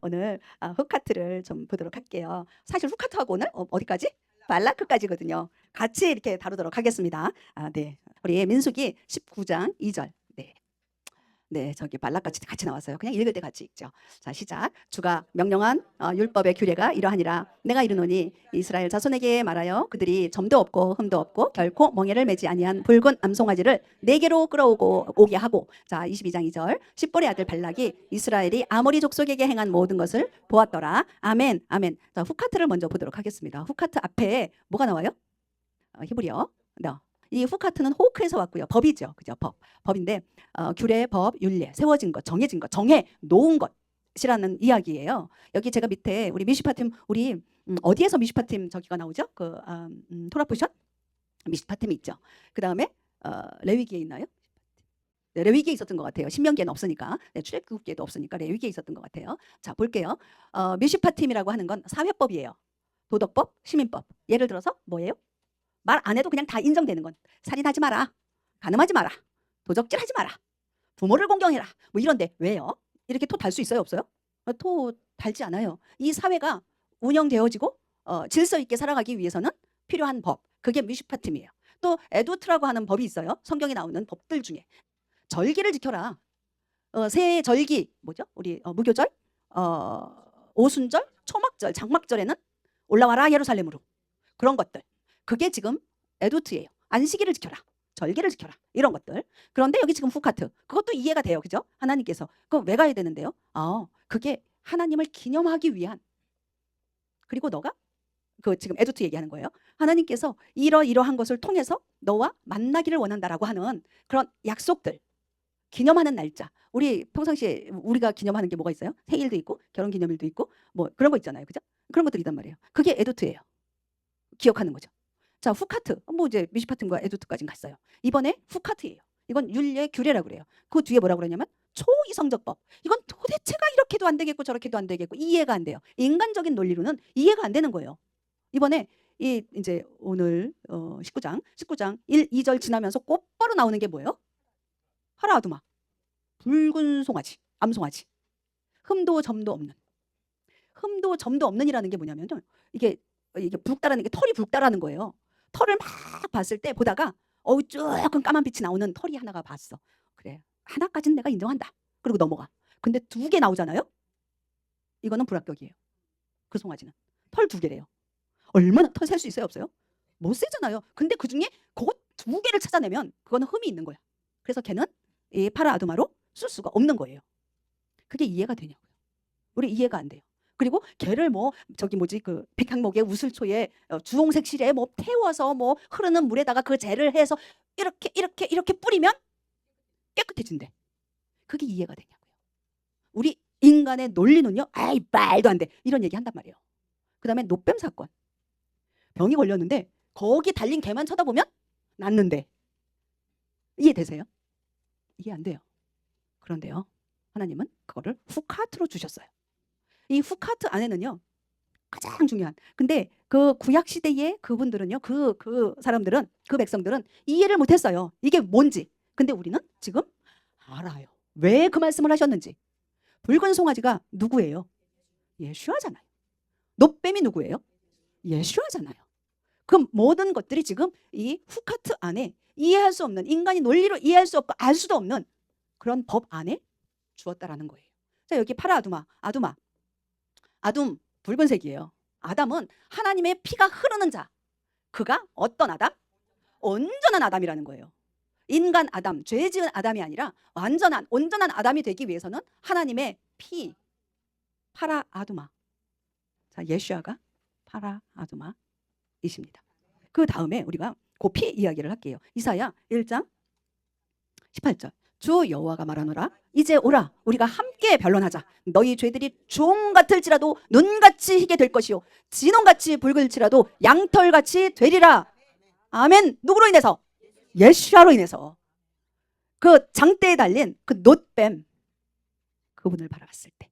오늘 후카트를 좀 보도록 할게요. 사실 후카트하고 오늘 어디까지? 발라크까지거든요. 같이 이렇게 다루도록 하겠습니다. 네. 우리 민수기 19장 2절. 네. 네, 저기 발락같이 같이 나왔어요. 그냥 읽을 때 같이 읽죠. 자, 시작. 주가 명령한 율법의 규례가 이러하니라. 내가 이르노니 이스라엘 자손에게 말하여 그들이 점도 없고 흠도 없고 결코 멍에를 매지 아니한 붉은 암송아지를 내게로 끌어오고 오게 하고. 자, 22장 2절. 십볼의 아들 발락이 이스라엘이 아모리 족속에게 행한 모든 것을 보았더라. 아멘, 아멘. 자, 후카트를 먼저 보도록 하겠습니다. 후카트 앞에 뭐가 나와요? 히브리어. 네. 이 후카트는 호크에서 왔고요. 법이죠. 그죠? 법인데 규례, 법, 율례, 세워진 것, 정해진 것, 정해 놓은 것이라는 이야기예요. 여기 제가 밑에 우리 미시파팀 우리 어디에서 미시파팀 저기가 나오죠? 그 토라포션 미시파팀이 있죠. 그 다음에 레위기에 있나요? 네, 레위기에 있었던 것 같아요. 신명기에는 없으니까. 네, 출애굽기에도 없으니까 레위기에 있었던 것 같아요. 자, 볼게요. 미시파팀이라고 하는 건 사회법이에요. 도덕법, 시민법. 예를 들어서 뭐예요? 말 안 해도 그냥 다 인정되는 건 살인하지 마라, 간음하지 마라, 도적질하지 마라, 부모를 공경해라, 뭐 이런데 왜요? 이렇게 토 달 수 있어요, 없어요? 토 달지 않아요. 이 사회가 운영되어지고 질서 있게 살아가기 위해서는 필요한 법, 그게 미슈파팀이에요. 또 에두트라고 하는 법이 있어요. 성경에 나오는 법들 중에 절기를 지켜라. 새 절기 뭐죠? 우리 무교절, 오순절, 초막절, 장막절에는 올라와라 예루살렘으로. 그런 것들. 그게 지금 에두트예요. 안식일을 지켜라. 절기를 지켜라. 이런 것들. 그런데 여기 지금 후카트. 그것도 이해가 돼요. 그죠? 하나님께서. 그럼 왜 가야 되는데요? 그게 하나님을 기념하기 위한. 그리고 너가 그 지금 에두트 얘기하는 거예요. 하나님께서 이러한 것을 통해서 너와 만나기를 원한다라고 하는 그런 약속들. 기념하는 날짜. 우리 평상시에 우리가 기념하는 게 뭐가 있어요? 생일도 있고 결혼기념일도 있고 뭐 그런 거 있잖아요. 그죠? 그런 것들이 있단 말이에요. 그게 에두트예요. 기억하는 거죠. 자, 후카트. 뭐 이제 미시파트과 에두트까지 갔어요. 이번에 후카트예요. 이건 율례 규례라고 그래요. 그 뒤에 뭐라고 그러냐면 초이성적법. 이건 도대체가 이렇게도 안 되겠고 저렇게도 안 되겠고 이해가 안 돼요. 인간적인 논리로는 이해가 안 되는 거예요. 이번에 이제 오늘 19장 1, 2절 지나면서 곧바로 나오는 게 뭐예요? 하라아두마. 붉은 송아지, 암송아지. 흠도 점도 없는. 흠도 점도 없는이라는 게 뭐냐면요. 이게 붉다라는 게 털이 붉다라는 거예요. 털을 막 봤을 때 보다가 조금 까만 빛이 나오는 털이 하나가 봤어. 그래, 하나까지는 내가 인정한다. 그리고 넘어가. 근데 2개 나오잖아요. 이거는 불합격이에요. 그 송아지는 털 2개래요. 얼마나 털 셀 수 있어요, 없어요? 못 세잖아요. 근데 그중에 그거 2개를 찾아내면 그거는 흠이 있는 거야. 그래서 걔는 이 파라아두마로 쓸 수가 없는 거예요. 그게 이해가 되냐고요. 우리 이해가 안 돼요. 그리고 걔를 뭐 저기 뭐지 그 백향목의 우슬초에 주홍색 실에 뭐 태워서 뭐 흐르는 물에다가 그 젤을 해서 이렇게 뿌리면 깨끗해진대. 그게 이해가 되냐고요. 우리 인간의 논리는요. 아이 말도 안 돼. 이런 얘기 한단 말이에요. 그 다음에 노뱀 사건. 병이 걸렸는데 거기 달린 개만 쳐다보면 낫는데. 이해되세요? 이해 안 돼요. 그런데요. 하나님은 그거를 후카트로 주셨어요. 이 후카트 안에는요. 가장 중요한. 근데 그 구약 시대의 그분들은요. 그 사람들은 그 백성들은 이해를 못했어요. 이게 뭔지. 근데 우리는 지금 알아요. 왜 그 말씀을 하셨는지. 붉은 송아지가 누구예요? 예수아잖아요. 노뱀이 누구예요? 예수아잖아요. 그 모든 것들이 지금 이 후카트 안에 이해할 수 없는 인간이 논리로 이해할 수 없고 알 수도 없는 그런 법 안에 주었다라는 거예요. 자, 여기 파라아두마, 아둠 붉은색이에요. 아담은 하나님의 피가 흐르는 자. 그가 어떤 아담? 온전한 아담이라는 거예요. 인간 아담, 죄 지은 아담이 아니라 온전한 아담이 되기 위해서는 하나님의 피, 파라아두마. 자, 예수아가 파라아두마이십니다. 그 다음에 우리가 그 피 이야기를 할게요. 이사야 1장 18절. 주 여호와가 말하노라. 이제 오라. 우리가 함께 변론하자. 너희 죄들이 종 같을지라도 눈같이 희게 될 것이요 진홍같이 붉을지라도 양털같이 되리라. 아멘. 누구로 인해서? 예수아로 인해서. 그 장대에 달린 그 놋뱀 그분을 바라봤을 때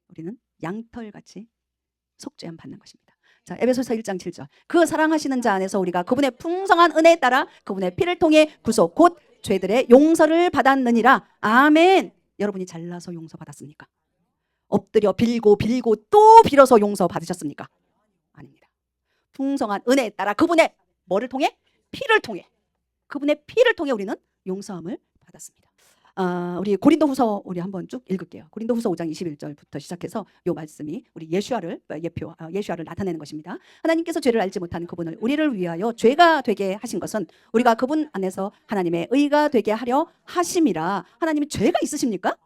우리는 양털같이 속죄함 받는 것입니다. 자, 에베소서 1장 7절. 그 사랑하시는 자 안에서 우리가 그분의 풍성한 은혜에 따라 그분의 피를 통해 구속 곧 죄들의 용서를 받았느니라. 아멘. 여러분이 잘나서 용서받았습니까? 엎드려 빌고 빌고 또 빌어서 용서 받으셨습니까? 아닙니다. 풍성한 은혜에 따라 그분의 뭐를 통해? 피를 통해. 그분의 피를 통해 우리는 용서함을 받았습니다. 우리 고린도후서 우리 한번 쭉 읽을게요. 고린도후서 5장 21절부터 시작해서 이 말씀이 우리 예수아를 나타내는 것입니다. 하나님께서 죄를 알지 못한 그분을 우리를 위하여 죄가 되게 하신 것은 우리가 그분 안에서 하나님의 의가 되게 하려 하심이라. 하나님이 죄가 있으십니까?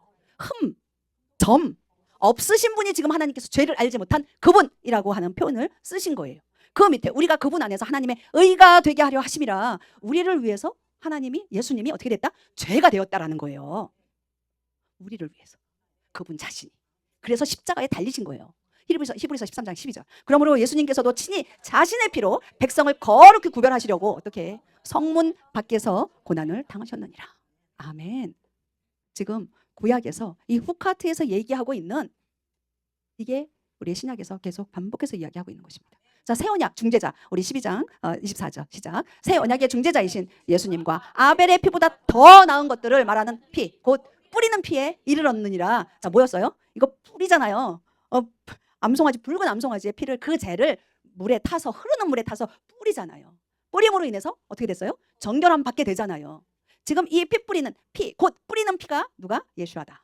점 없으신 분이 지금 하나님께서 죄를 알지 못한 그분이라고 하는 표현을 쓰신 거예요. 그 밑에 우리가 그분 안에서 하나님의 의가 되게 하려 하심이라. 우리를 위해서 하나님이 예수님이 어떻게 됐다? 죄가 되었다라는 거예요. 우리를 위해서 그분 자신이. 그래서 십자가에 달리신 거예요. 히브리서 13장 12절. 그러므로 예수님께서도 친히 자신의 피로 백성을 거룩히 구별하시려고 어떻게 성문 밖에서 고난을 당하셨느니라. 아멘. 지금 구약에서 이 후카트에서 얘기하고 있는 이게 우리 신약에서 계속 반복해서 이야기하고 있는 것입니다. 자, 새 언약 중재자 우리 12장 24절 시작. 새 언약의 중재자이신 예수님과 아벨의 피보다 더 나은 것들을 말하는 피, 곧 뿌리는 피에 이르렀느니라. 자, 뭐였어요? 이거 뿌리잖아요. 암송아지, 붉은 암송아지의 피를, 그 죄를 물에 타서, 흐르는 물에 타서 뿌리잖아요. 뿌림으로 인해서 어떻게 됐어요? 정결함 받게 되잖아요. 지금 이 피 뿌리는 피, 곧 뿌리는 피가 누가? 예수하다.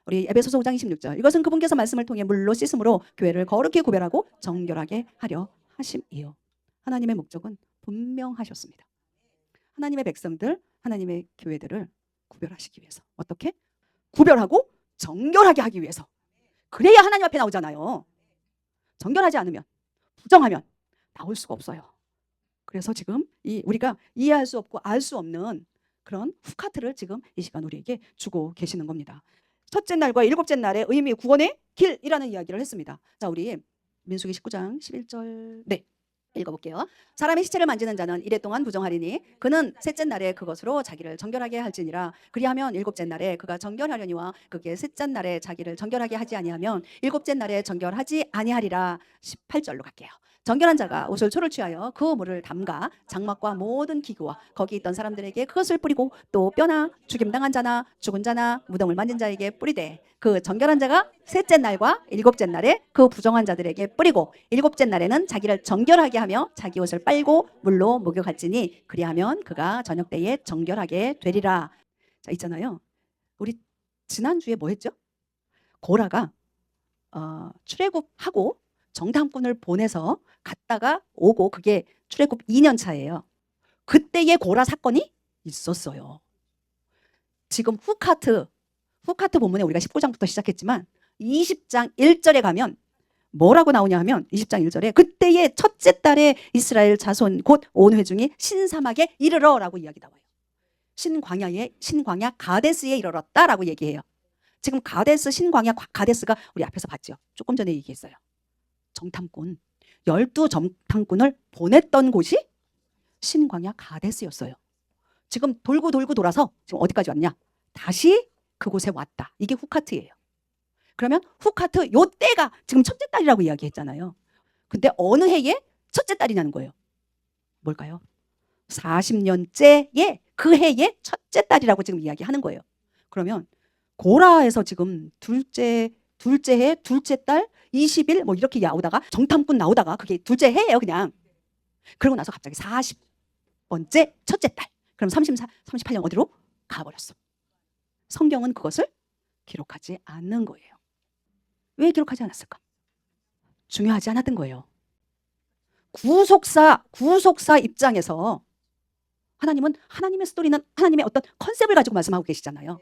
우리 에베소서 5장 26절. 이것은 그분께서 말씀을 통해 물로 씻음으로 교회를 거룩히 구별하고 정결하게 하려 하심이요. 하나님의 목적은 분명하셨습니다. 하나님의 백성들, 하나님의 교회들을 구별하시기 위해서. 어떻게? 구별하고 정결하게 하기 위해서. 그래야 하나님 앞에 나오잖아요. 정결하지 않으면, 부정하면 나올 수가 없어요. 그래서 지금 우리가 이해할 수 없고 알 수 없는 그런 후카트를 지금 이 시간 우리에게 주고 계시는 겁니다. 첫째 날과 일곱째 날의 의미, 구원의 길이라는 이야기를 했습니다. 자, 우리 민수기 19장 11절 네, 읽어볼게요. 사람의 시체를 만지는 자는 이래 동안 부정하리니 그는 셋째 날에 그것으로 자기를 정결하게 할지니라. 그리하면 일곱째 날에 그가 정결하려니와 그게 셋째 날에 자기를 정결하게 하지 아니하면 일곱째 날에 정결하지 아니하리라. 18절로 갈게요. 정결한 자가 옷을 초를 취하여 그 물을 담가 장막과 모든 기구와 거기 있던 사람들에게 그것을 뿌리고 또 뼈나 죽임당한 자나 죽은 자나 무덤을 만진 자에게 뿌리되 그 정결한 자가 셋째 날과 일곱째 날에 그 부정한 자들에게 뿌리고 일곱째 날에는 자기를 정결하게 하며 자기 옷을 빨고 물로 목욕할지니 그리하면 그가 저녁 때에 정결하게 되리라. 자, 있잖아요. 우리 지난주에 뭐 했죠? 고라가 출애굽하고 정탐꾼을 보내서 갔다가 오고 그게 출애굽 2년 차예요. 그때의 고라 사건이 있었어요. 지금 후카트 본문에 우리가 19장부터 시작했지만 20장 1절에 가면 뭐라고 나오냐 하면 20장 1절에 그때의 첫째 달에 이스라엘 자손 곧 온 회중이 신사막에 이르러라고 이야기 나와요. 신광야 가데스에 이르렀다라고 얘기해요. 지금 가데스, 신광야 가데스가 우리 앞에서 봤죠. 조금 전에 얘기했어요. 정탐꾼 12정탐꾼을 보냈던 곳이 신광야 가데스였어요. 지금 돌고 돌아서 지금 어디까지 왔냐? 다시 그곳에 왔다. 이게 후카트예요. 그러면 후카트 요 때가 지금 첫째 달이라고 이야기했잖아요. 근데 어느 해에 첫째 달이냐는 거예요. 뭘까요? 40년째에 그 해의 첫째 달이라고 지금 이야기하는 거예요. 그러면 고라에서 지금 둘째 해, 둘째 달, 20일 뭐 이렇게 나오다가 정탐꾼 나오다가 그게 둘째 해예요, 그냥. 그러고 나서 갑자기 40번째 첫째 달. 그럼 38년 어디로 가버렸어. 성경은 그것을 기록하지 않는 거예요. 왜 기록하지 않았을까? 중요하지 않았던 거예요. 구속사 입장에서 하나님은 하나님의 스토리는 하나님의 어떤 컨셉을 가지고 말씀하고 계시잖아요.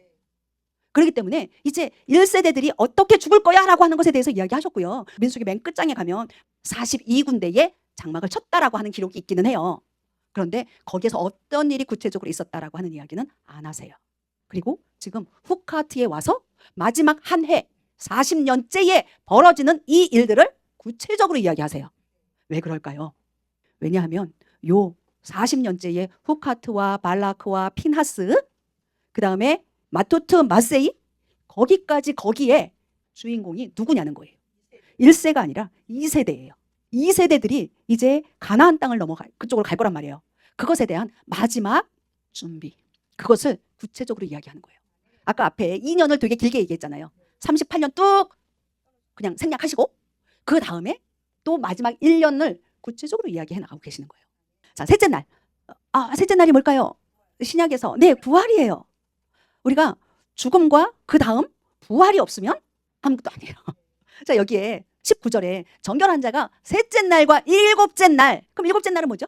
그렇기 때문에 이제 1세대들이 어떻게 죽을 거야 라고 하는 것에 대해서 이야기하셨고요. 민수기 맨 끝장에 가면 42군데에 장막을 쳤다라고 하는 기록이 있기는 해요. 그런데 거기에서 어떤 일이 구체적으로 있었다라고 하는 이야기는 안 하세요. 그리고 지금 후카트에 와서 마지막 한 해 40년째에 벌어지는 이 일들을 구체적으로 이야기하세요. 왜 그럴까요? 왜냐하면 요 40년째에 후카트와 발라크와 핀하스 그 다음에 마토트 마세이 거기에 주인공이 누구냐는 거예요. 1세가 아니라 2세대예요. 2세대들이 이제 가나안 땅을 그쪽으로 갈 거란 말이에요. 그것에 대한 마지막 준비, 그것을 구체적으로 이야기하는 거예요. 아까 앞에 2년을 되게 길게 얘기했잖아요. 38년 뚝 그냥 생략하시고 그 다음에 또 마지막 1년을 구체적으로 이야기해 나가고 계시는 거예요. 자, 셋째 날. 셋째 날이 뭘까요? 신약에서 네, 부활이에요. 우리가 죽음과 그 다음 부활이 없으면 아무것도 아니에요. 자, 여기에 19절에 정결한 자가 셋째 날과 일곱째 날. 그럼 일곱째 날은 뭐죠?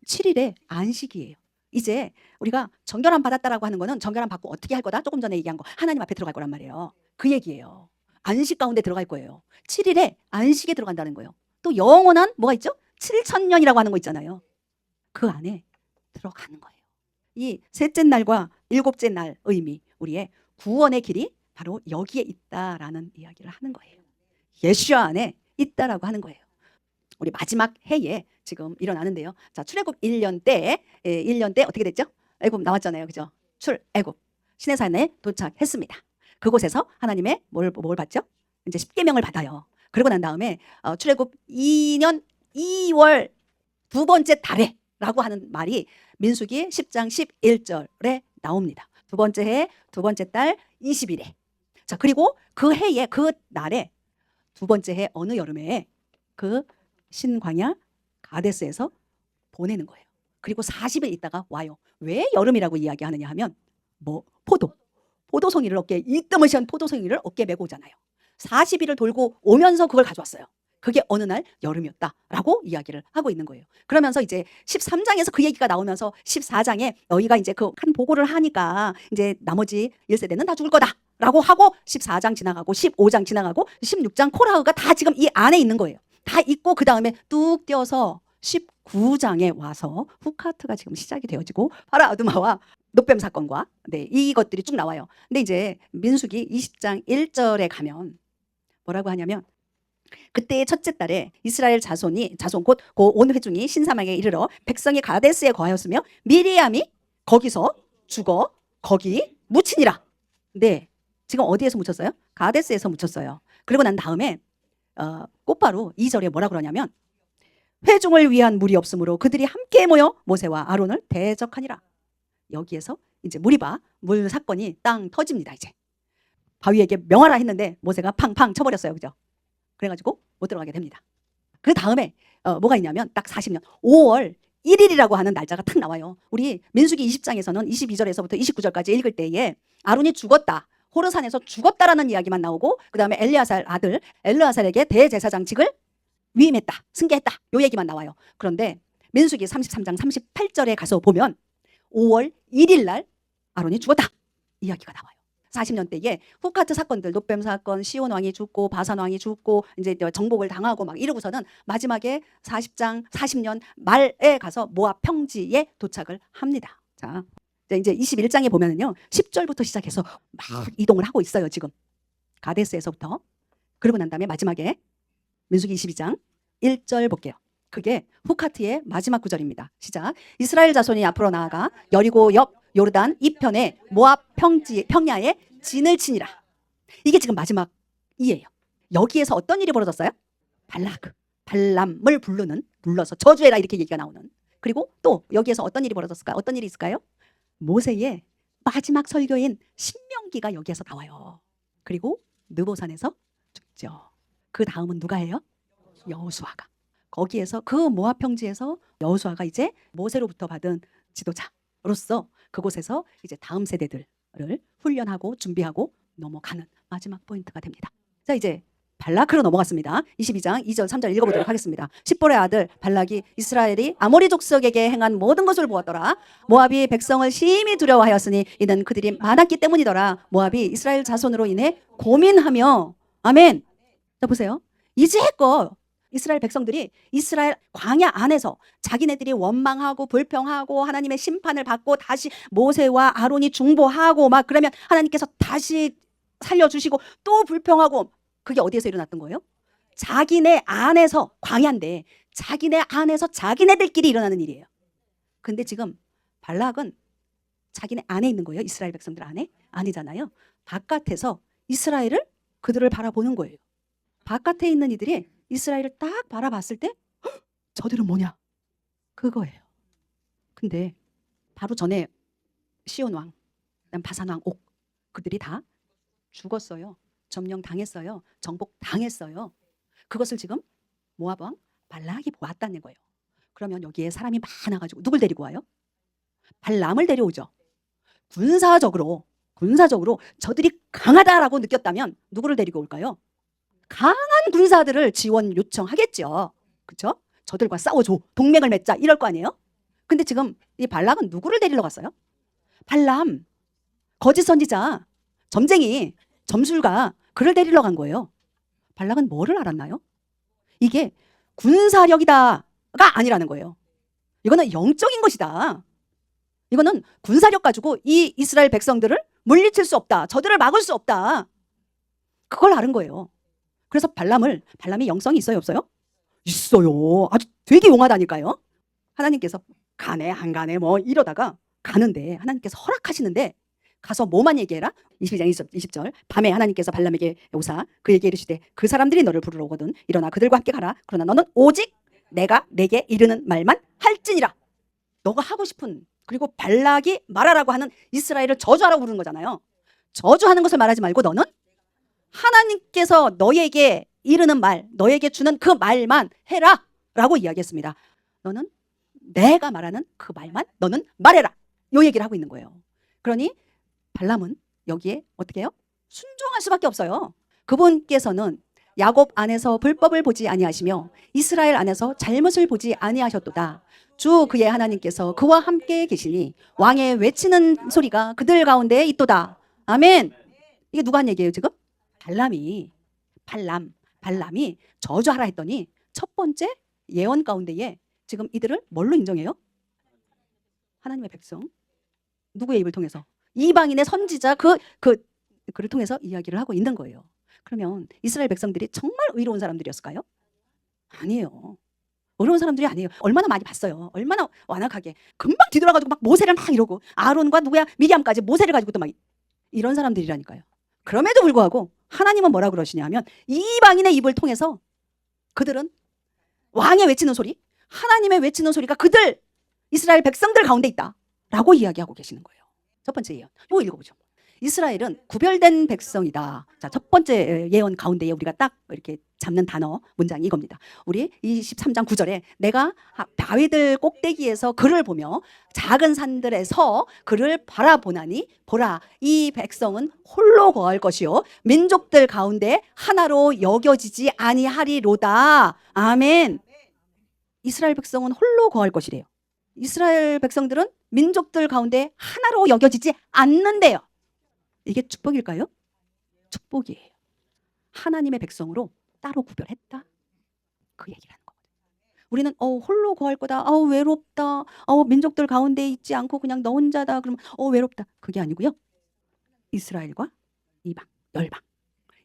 7일의 안식이에요. 이제 우리가 정결함 받았다라고 하는 거는 정결함 받고 어떻게 할 거다? 조금 전에 얘기한 거 하나님 앞에 들어갈 거란 말이에요. 그 얘기예요. 안식 가운데 들어갈 거예요. 7일에 안식에 들어간다는 거예요. 또 영원한 뭐가 있죠? 7천년이라고 하는 거 있잖아요. 그 안에 들어가는 거예요. 이 셋째 날과 일곱째 날 의미, 우리의 구원의 길이 바로 여기에 있다라는 이야기를 하는 거예요. 예수와 안에 있다라고 하는 거예요. 우리 마지막 해에 지금 일어나는데요. 자, 출애굽 1년 때, 1년 때 어떻게 됐죠? 애굽 나왔잖아요. 그죠? 출애굽. 시내산에 도착했습니다. 그곳에서 하나님의 뭘 받죠? 이제 십계명을 받아요. 그러고 난 다음에 출애굽 2년 2월 두 번째 달에라고 하는 말이 민수기 10장 11절에 나옵니다. 두 번째 해, 두 번째 달 20일에. 자, 그리고 그 해에 그 날에 두 번째 해 어느 여름에 그 신광야 가데스에서 보내는 거예요. 그리고 40일 있다가 와요. 왜 여름이라고 이야기하느냐 하면 포도송이를 어깨에 이뜸으시한 포도송이를 어깨에 메고 오잖아요. 40일을 돌고 오면서 그걸 가져왔어요. 그게 어느 날 여름이었다라고 이야기를 하고 있는 거예요. 그러면서 이제 13장에서 그 얘기가 나오면서 14장에 너희가 이제 그 한 보고를 하니까 이제 나머지 1세대는 다 죽을 거다라고 하고 14장 지나가고 15장 지나가고 16장 코라흐가 다 지금 이 안에 있는 거예요. 다 있고 그 다음에 뚝 떼어서 19장에 와서 후카트가 지금 시작이 되어지고 파라 아두마와 노뱀 사건과 이것들이 쭉 나와요. 근데 이제 민수기 20장 1절에 가면 뭐라고 하냐면 그때의 첫째 달에 이스라엘 자손 곧 온 회중이 신사막에 이르러 백성이 가데스에 거하였으며 미리암이 거기서 죽어 거기 묻히니라. 네, 지금 어디에서 묻혔어요? 가데스에서 묻혔어요. 그리고 난 다음에 곧바로 2절에 뭐라 그러냐면 회중을 위한 물이 없으므로 그들이 함께 모여 모세와 아론을 대적하니라. 여기에서 이제 물 사건이 땅 터집니다. 이제 바위에게 명하라 했는데 모세가 팡팡 쳐버렸어요. 그죠? 그래가지고 못 들어가게 됩니다. 그 다음에 뭐가 있냐면 딱 40년 5월 1일이라고 하는 날짜가 탁 나와요. 우리 민수기 20장에서는 22절에서부터 29절까지 읽을 때에 아론이 죽었다. 호르산에서 죽었다라는 이야기만 나오고 그 다음에 엘리아살 아들 엘르아살에게 대제사장직을 위임했다. 승계했다. 요 얘기만 나와요. 그런데 민수기 33장 38절에 가서 보면 5월 1일 날 아론이 죽었다. 이야기가 나와요. 40년 대에 후카트 사건들, 노뱀 사건, 시온 왕이 죽고 바산 왕이 죽고 이제 정복을 당하고 막 이러고서는 마지막에 40장 40년 말에 가서 모압 평지에 도착을 합니다. 자, 이제 21장에 보면은요. 10절부터 시작해서 막 이동을 하고 있어요, 지금. 가데스에서부터. 그리고 난 다음에 마지막에 민수기 22장 1절 볼게요. 그게 후카트의 마지막 구절입니다. 시작. 이스라엘 자손이 앞으로 나아가 여리고 옆 요르단 이편에 모압 평야에 진을 치니라. 이게 지금 마지막이에요. 여기에서 어떤 일이 벌어졌어요? 발람을 불러서 저주해라 이렇게 얘기가 나오는. 그리고 또 여기에서 어떤 일이 벌어졌을까? 어떤 일이 있을까요? 모세의 마지막 설교인 신명기가 여기에서 나와요. 그리고 느보산에서 죽죠. 그 다음은 누가 해요? 여호수아가. 거기에서 그 모압 평지에서 여호수아가 이제 모세로부터 받은 지도자로서 그곳에서 이제 다음 세대들을 훈련하고 준비하고 넘어가는 마지막 포인트가 됩니다. 자, 이제 발락으로 넘어갔습니다. 22장 2절 3절 읽어보도록 하겠습니다. 십볼의 아들 발락이 이스라엘이 아모리 족속에게 행한 모든 것을 보았더라. 모압이 백성을 심히 두려워하였으니 이는 그들이 많았기 때문이더라. 모압이 이스라엘 자손으로 인해 고민하며 아멘. 자, 보세요. 이제껏 이스라엘 백성들이 이스라엘 광야 안에서 자기네들이 원망하고 불평하고 하나님의 심판을 받고 다시 모세와 아론이 중보하고 막 그러면 하나님께서 다시 살려주시고 또 불평하고 그게 어디에서 일어났던 거예요? 자기네 안에서 광야인데 자기네 안에서 자기네들끼리 일어나는 일이에요. 근데 지금 발락은 자기네 안에 있는 거예요. 이스라엘 백성들 안에? 아니잖아요. 바깥에서 이스라엘을 그들을 바라보는 거예요. 바깥에 있는 이들이 이스라엘을 딱 바라봤을 때 저들은 뭐냐? 그거예요. 근데 바로 전에 시온 왕, 바산 왕 옥 그들이 다 죽었어요. 점령 당했어요. 정복 당했어요. 그것을 지금 모압 왕 발락이 보았다는 거예요. 그러면 여기에 사람이 많아가지고 누굴 데리고 와요? 발람을 데려오죠. 군사적으로 저들이 강하다라고 느꼈다면 누구를 데리고 올까요? 강한 군사들을 지원 요청하겠죠. 그렇죠? 저들과 싸워줘. 동맹을 맺자. 이럴 거 아니에요? 근데 지금 이 발람은 누구를 데리러 갔어요? 발람, 거짓 선지자, 점쟁이, 점술가, 그를 데리러 간 거예요. 발락은 뭐를 알았나요? 이게 군사력이다가 아니라는 거예요. 이거는 영적인 것이다. 이거는 군사력 가지고 이 이스라엘 백성들을 물리칠 수 없다. 저들을 막을 수 없다. 그걸 아는 거예요. 그래서 발람이 영성이 있어요, 없어요? 있어요. 아주 되게 용하다니까요. 하나님께서 가네 안 가네 뭐 이러다가 가는데 하나님께서 허락하시는데 가서 뭐만 얘기해라? 22장 20절 밤에 하나님께서 발람에게 오사 그에게 이르시되 그 사람들이 너를 부르러 오거든 일어나 그들과 함께 가라. 그러나 너는 오직 내가 내게 이르는 말만 할지니라. 너가 하고 싶은 그리고 발락이 말하라고 하는 이스라엘을 저주하라고 부르는 거잖아요. 저주하는 것을 말하지 말고 너는 하나님께서 너에게 이르는 말, 너에게 주는 그 말만 해라 라고 이야기했습니다. 너는 내가 말하는 그 말만 너는 말해라. 요 얘기를 하고 있는 거예요. 그러니 발람은 여기에 어떻게 해요? 순종할 수밖에 없어요. 그분께서는 야곱 안에서 불법을 보지 아니하시며 이스라엘 안에서 잘못을 보지 아니하셨도다. 주 그의 하나님께서 그와 함께 계시니 왕의 외치는 소리가 그들 가운데 있도다. 아멘. 이게 누가 한 얘기예요 지금? 발람이 저주하라 했더니 첫 번째 예언 가운데에 지금 이들을 뭘로 인정해요? 하나님의 백성. 누구의 입을 통해서? 이방인의 선지자 그를 통해서 이야기를 하고 있는 거예요. 그러면 이스라엘 백성들이 정말 의로운 사람들이었을까요? 아니에요. 어려운 사람들이 아니에요. 얼마나 많이 봤어요. 얼마나 완악하게. 금방 뒤돌아가지고 막 모세를 막 이러고 아론과 누구야 미리암까지 모세를 가지고 또 막 이런 사람들이라니까요. 그럼에도 불구하고 하나님은 뭐라 그러시냐 하면 이방인의 입을 통해서 그들은 왕의 외치는 소리, 하나님의 외치는 소리가 그들 이스라엘 백성들 가운데 있다 라고 이야기하고 계시는 거예요. 첫 번째 예언. 이거 읽어보죠. 이스라엘은 구별된 백성이다. 자, 첫 번째 예언 가운데에 우리가 딱 이렇게 잡는 단어 문장이 이겁니다. 우리 23장 9절에 내가 바위들 꼭대기에서 그를 보며 작은 산들에서 그를 바라보나니 보라 이 백성은 홀로 거할 것이요 민족들 가운데 하나로 여겨지지 아니하리로다. 아멘. 이스라엘 백성은 홀로 거할 것이래요. 이스라엘 백성들은 민족들 가운데 하나로 여겨지지 않는데요. 이게 축복일까요? 축복이에요. 하나님의 백성으로 따로 구별했다. 그 얘기를 하는 거거든요. 우리는 홀로 거할 거다. 외롭다. 민족들 가운데 있지 않고 그냥 너 혼자다. 그러면 외롭다. 그게 아니고요. 이스라엘과 이방, 열방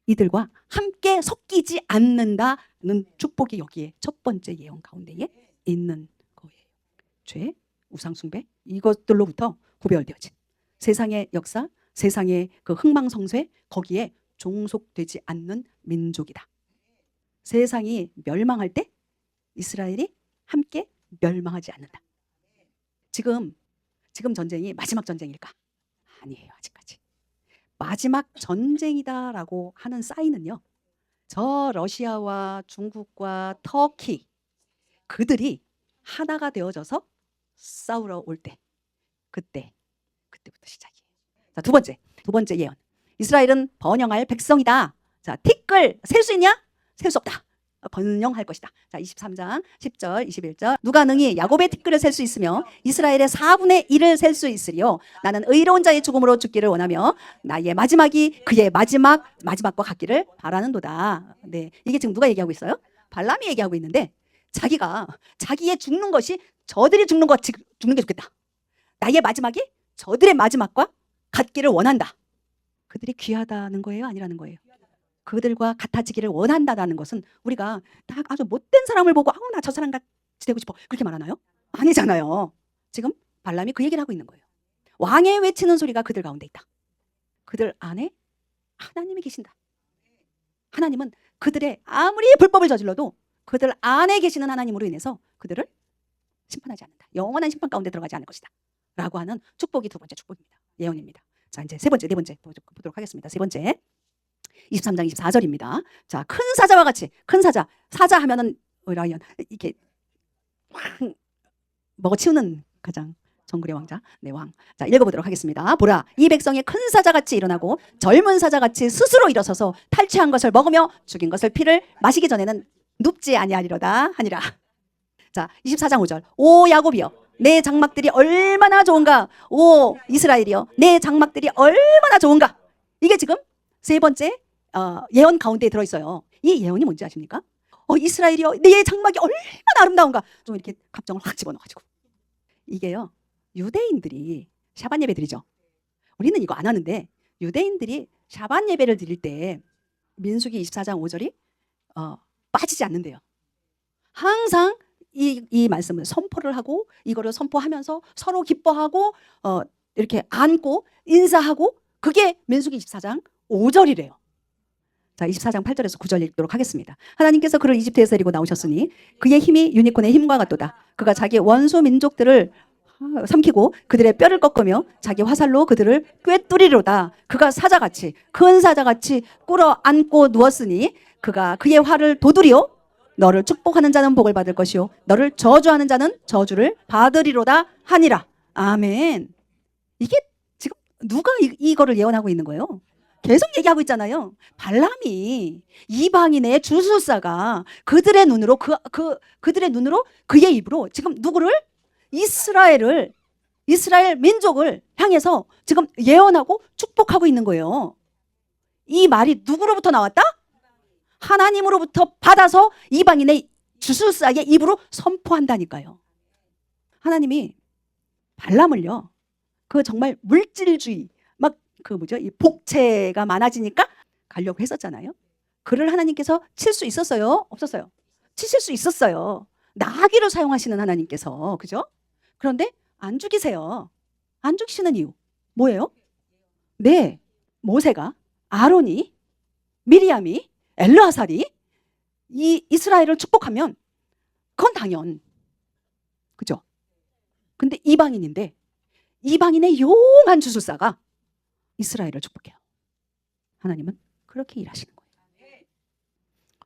이들과 함께 섞이지 않는다는 축복이 여기에 첫 번째 예언 가운데에 있는 거예요. 죄, 우상숭배 이것들로부터 구별되어진 세상의 역사, 세상의 그 흥망성쇠 거기에 종속되지 않는 민족이다. 세상이 멸망할 때 이스라엘이 함께 멸망하지 않는다. 지금 전쟁이 마지막 전쟁일까? 아니에요. 아직까지. 마지막 전쟁이다라고 하는 사인은요. 저 러시아와 중국과 터키 그들이 하나가 되어져서 싸우러 올 때 그때부터 시작이에요. 자, 두 번째 예언. 이스라엘은 번영할 백성이다. 자, 티끌 셀 수 있냐? 셀 수 없다. 번영할 것이다. 자, 23장 10절 21절 누가 능히 야곱의 티끌을 셀 수 있으며 이스라엘의 4분의 1을 셀 수 있으리요. 나는 의로운 자의 죽음으로 죽기를 원하며 나의 마지막이 그의 마지막과 같기를 바라는도다. 네, 이게 지금 누가 얘기하고 있어요? 발람이 얘기하고 있는데 자기의 죽는 것이 저들이 죽는 게 좋겠다. 나의 마지막이 저들의 마지막과 같기를 원한다. 그들이 귀하다는 거예요? 아니라는 거예요? 그들과 같아지기를 원한다는 것은 우리가 딱 아주 못된 사람을 보고 나 저 사람 같이 되고 싶어 그렇게 말하나요? 아니잖아요. 지금 발람이 그 얘기를 하고 있는 거예요. 왕의 외치는 소리가 그들 가운데 있다. 그들 안에 하나님이 계신다. 하나님은 그들의 아무리 불법을 저질러도 그들 안에 계시는 하나님으로 인해서 그들을 심판하지 않는다. 영원한 심판 가운데 들어가지 않을 것이다. 라고 하는 축복이 두 번째 축복입니다. 예언입니다. 자, 이제 네 번째 보도록 하겠습니다. 세 번째. 23장 24절입니다. 자, 큰 사자와 같이, 큰 사자, 사자 하면은 라이언 이렇게 확 먹어치우는 가장 정글의 왕자, 네, 왕. 자, 읽어보도록 하겠습니다. 보라, 이 백성이 큰 사자같이 일어나고 젊은 사자같이 스스로 일어서서 탈취한 것을 먹으며 죽인 것을 피를 마시기 전에는 눕지 아니하리로다 하니라. 자, 24장 5절. 오 야곱이여, 내 장막들이 얼마나 좋은가. 오 이스라엘이여, 내 장막들이 얼마나 좋은가. 이게 지금 세 번째 예언 가운데 들어있어요. 이 예언이 뭔지 아십니까? 이스라엘이여, 내 장막이 얼마나 아름다운가. 좀 이렇게 감정을 확 집어넣어가지고. 이게요, 유대인들이 샤반 예배 드리죠. 우리는 이거 안 하는데 유대인들이 샤반 예배를 드릴 때 민수기 24장 5절이 빠지지 않는데요. 항상 이 말씀을 선포를 하고 이거를 선포하면서 서로 기뻐하고 이렇게 안고 인사하고, 그게 민수기 24장 5절이래요. 자, 24장 8절에서 9절 읽도록 하겠습니다. 하나님께서 그를 이집트에서 데리고 나오셨으니 그의 힘이 유니콘의 힘과 같도다. 그가 자기 원수 민족들을 삼키고 그들의 뼈를 꺾으며 자기 화살로 그들을 꿰뚫이로다. 그가 사자같이, 큰 사자같이 꿇어 앉고 누웠으니 그가 그의 활을 도두리요 너를 축복하는 자는 복을 받을 것이요 너를 저주하는 자는 저주를 받으리로다 하니라. 아멘. 이게 지금 누가 이거를 예언하고 있는 거예요? 계속 얘기하고 있잖아요. 발람이 이방인의 주술사가 그들의 눈으로 그들의 눈으로 그의 입으로 지금 누구를, 이스라엘 민족을 향해서 지금 예언하고 축복하고 있는 거예요. 이 말이 누구로부터 나왔다? 하나님으로부터 받아서 이방인의 주술사의 입으로 선포한다니까요. 하나님이 발람을요, 그 정말 물질주의, 막 이 복채가 많아지니까 가려고 했었잖아요. 그를 하나님께서 칠 수 있었어요? 없었어요? 치실 수 있었어요. 나귀를 사용하시는 하나님께서, 그죠? 그런데 안 죽이세요. 안 죽이시는 이유 뭐예요? 네, 모세가, 아론이, 미리암이, 엘르아살이 이 이스라엘을 축복하면 그건 당연, 그죠? 근데 이방인인데 이방인의 용한 주술사가 이스라엘을 축복해요. 하나님은 그렇게 일하시는 거예요.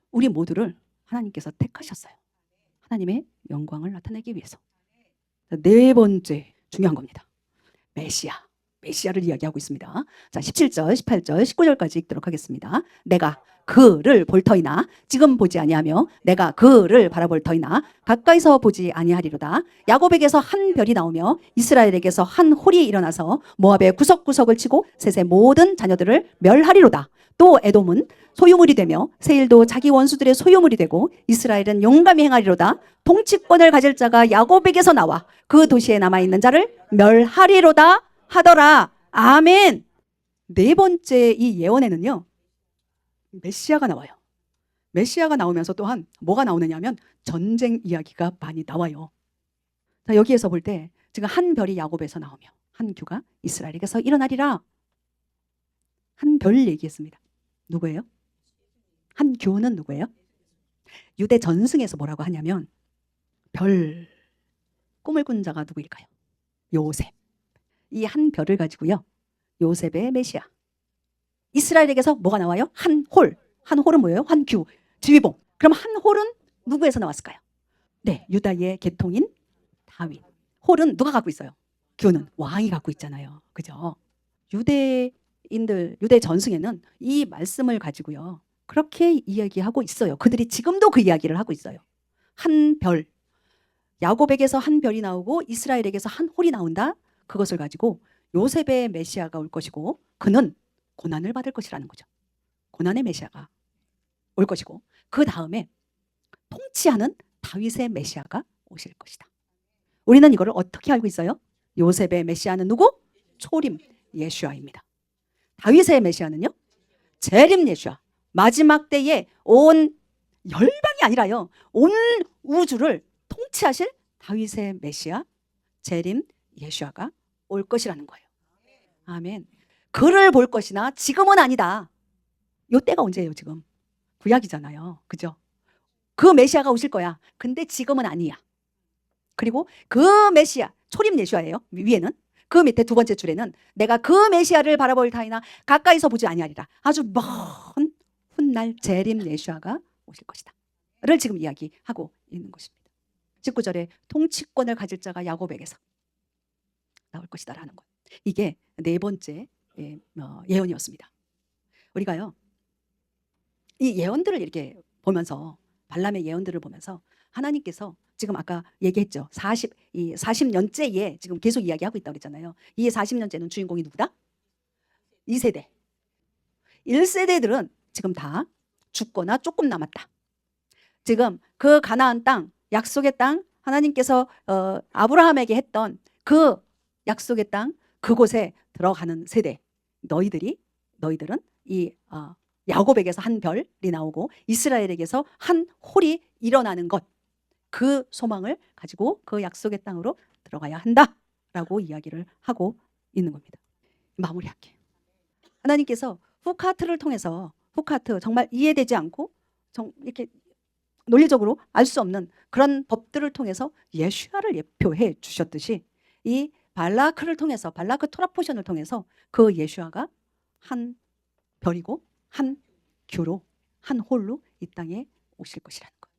우리 모두를 하나님께서 택하셨어요. 하나님의 영광을 나타내기 위해서. 네 번째 중요한 겁니다. 메시아를 이야기하고 있습니다. 자, 17절, 18절, 19절까지 읽도록 하겠습니다. 내가 그를 볼 터이나 지금 보지 아니하며 내가 그를 바라볼 터이나 가까이서 보지 아니하리로다. 야곱에게서 한 별이 나오며 이스라엘에게서 한 홀이 일어나서 모압의 구석구석을 치고 셋의 모든 자녀들을 멸하리로다. 또 에돔은 소유물이 되며 세일도 자기 원수들의 소유물이 되고 이스라엘은 용감히 행하리로다. 통치권을 가질 자가 야곱에게서 나와 그 도시에 남아있는 자를 멸하리로다 하더라. 아멘. 네 번째 이 예언에는요, 메시아가 나와요. 메시아가 나오면서 또한 뭐가 나오느냐 하면 전쟁 이야기가 많이 나와요. 자, 여기에서 볼 때 지금 한 별이 야곱에서 나오며 한 규가 이스라엘에게서 일어나리라. 한 별 얘기했습니다. 누구예요? 한 규는 누구예요? 유대 전승에서 뭐라고 하냐면 별, 꿈을 꾼 자가 누구일까요? 요셉. 이 한 별을 가지고요, 요셉의 메시아. 이스라엘에게서 뭐가 나와요? 한 홀. 한 홀은 뭐예요? 한 규, 지휘봉. 그럼 한 홀은 누구에서 나왔을까요? 네, 유다의 계통인 다윗. 홀은 누가 갖고 있어요? 규는 왕이 갖고 있잖아요. 그죠? 유대인들, 유대 전승에는 이 말씀을 가지고요, 그렇게 이야기하고 있어요. 그들이 지금도 그 이야기를 하고 있어요. 한 별. 야곱에게서 한 별이 나오고 이스라엘에게서 한 홀이 나온다. 그것을 가지고 요셉의 메시아가 올 것이고 그는 고난을 받을 것이라는 거죠. 고난의 메시아가 올 것이고 그 다음에 통치하는 다윗의 메시아가 오실 것이다. 우리는 이거를 어떻게 알고 있어요? 요셉의 메시아는 누구? 초림 예슈아입니다. 다윗의 메시아는요, 재림 예슈아. 마지막 때에 온 열방이 아니라요, 온 우주를 통치하실 다윗의 메시아 재림 예슈아가 올 것이라는 거예요. 아멘. 그를 볼 것이나 지금은 아니다. 요 때가 언제예요? 지금 구약이잖아요. 그죠? 그 메시아가 오실 거야. 근데 지금은 아니야. 그리고 그 메시아, 초림 예수아예요. 위에는. 그 밑에 두 번째 줄에는 내가 그 메시아를 바라볼 타이나 가까이서 보지 아니하리라. 아주 먼 날 재림 예수아가 오실 것이다 를 지금 이야기하고 있는 것입니다. 19절에 통치권을 가질 자가 야곱에게서 나올 것이다 라는 것. 이게 네 번째 예언이었습니다. 우리가요 이 예언들을 이렇게 보면서, 발람의 예언들을 보면서 하나님께서 지금 아까 얘기했죠. 40년째에 지금 계속 이야기하고 있다고 그랬잖아요. 이 40년째는 주인공이 누구다? 2세대. 1세대들은 지금 다 죽거나 조금 남았다. 지금 그 가나안 땅, 약속의 땅, 하나님께서 아브라함에게 했던 그 약속의 땅, 그곳에 들어가는 세대. 너희들은 이 야곱에게서 한 별이 나오고 이스라엘에게서 한 홀이 일어나는 것, 그 소망을 가지고 그 약속의 땅으로 들어가야 한다라고 이야기를 하고 있는 겁니다. 마무리할게요. 하나님께서 후카트를 통해서, 후카트 정말 이해되지 않고 이렇게 논리적으로 알 수 없는 그런 법들을 통해서 예수아를 예표해 주셨듯이 이 발라크를 통해서, 발라크 토라포션을 통해서 그 예수아가 한 별이고 한 규로, 한 홀로 이 땅에 오실 것이라는 것.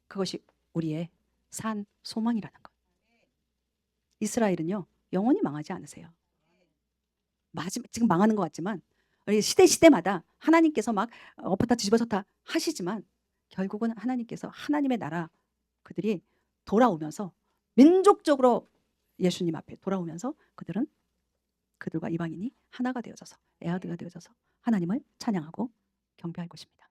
그것이 우리의 산 소망이라는 것. 이스라엘은요 영원히 망하지 않으세요. 지금 망하는 것 같지만 우리 시대마다 하나님께서 막 엎었다 뒤집어졌다 하시지만 결국은 하나님께서, 하나님의 나라, 그들이 돌아오면서 민족적으로 예수님 앞에 돌아오면서 그들과 이방인이 하나가 되어져서, 에아드가 되어져서 하나님을 찬양하고 경배할 것입니다.